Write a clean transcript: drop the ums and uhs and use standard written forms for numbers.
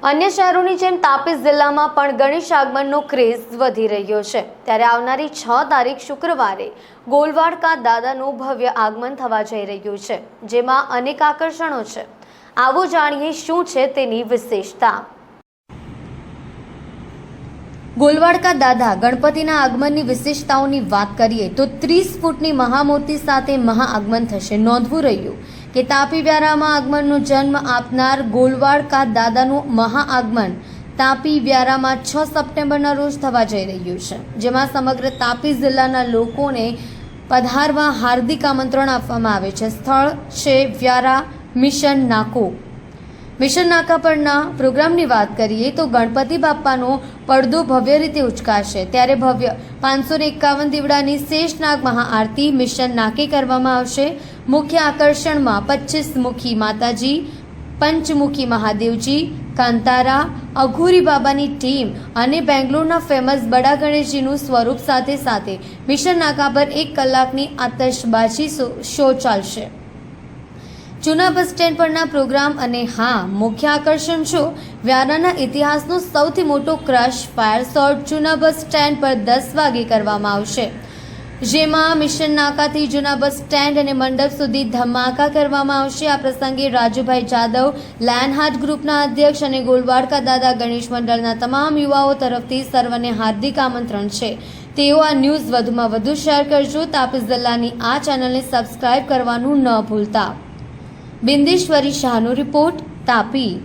अन्य शहरों જેમ તાપી જિલ્લામાં પણ ગણેશ આગમનનો ક્રેઝ વધી રહ્યો છે। ત્યારે આવનારી 6 તારીખ શુક્રવારે ગોલવાડકા દાદાનું ભવ્ય આગમન થવા જઈ રહ્યું છે, જેમાં અનેક આકર્ષણો છે। આવો જાણીએ શું છે તેની વિશેષતા। ગોલવાડકા દાદા ગણપતિના આગમનની વિશેષતાઓની વાત કરીએ તો 30 ફૂટની મહામૂર્તિ સાથે મહાઆગમન થશે। નોંધવું રહ્યું કે તાપી વ્યારામાં આગમનનો જન્મ આપનાર ગોલવાડકા દાદાનું મહાઆગમન તાપી વ્યારામાં 6 સપ્ટેમ્બરના રોજ થવા જઈ રહ્યું છે, જેમાં સમગ્ર તાપી જિલ્લાના લોકોને પધારવા હાર્દિક આમંત્રણ આપવામાં આવે છે। સ્થળ છે વ્યારા મિશન નાકો। મિશન નાકા પરના પ્રોગ્રામની વાત કરીએ તો ગણપતિ બાપ્પાનો પડદો ભવ્ય રીતે ઉચકાશે। ત્યારે ભવ્ય 551 દીવડાની શેષનાગ મહાઆરતી મિશન નાકે કરવામાં આવશે। મુખ્ય આકર્ષણમાં 25 મુખી માતાજી, પંચમુખી મહાદેવજી, કાંતારા, અઘોરી બાબાની ટીમ અને બેંગ્લોરના ફેમસ બડા ગણેશજીનું સ્વરૂપ સાથે સાથે મિશન નાકા પર 1 કલાકની આતશબાજી શો ચાલશે। જૂના બસ સ્ટેન્ડ પરના પ્રોગ્રામ અને હા, મુખ્ય આકર્ષણ શો વ્યારાના ઇતિહાસનો સૌથી મોટો ક્રશ ફાયર શોટ જૂના બસ સ્ટેન્ડ પર 10 વાગે કરવામાં આવશે, જેમાં મિશન નાકાથી જૂના બસ સ્ટેન્ડ અને મંડપ સુધી ધમાકા કરવામાં આવશે। આ પ્રસંગે રાજુભાઈ જાદવ, લેનહાર્ટ ગ્રુપના અધ્યક્ષ અને ગોલવાડકા દાદા ગણેશ મંડળના તમામ યુવાઓ તરફથી સર્વને હાર્દિક આમંત્રણ છે। તેઓ આ ન્યૂઝ વધુમાં વધુ શેર કરજો। તાપી જિલ્લાની આ ચેનલને સબસ્ક્રાઇબ કરવાનું ન ભૂલતા। બિંદેશ્વરી શાહનો રિપોર્ટ, તાપી।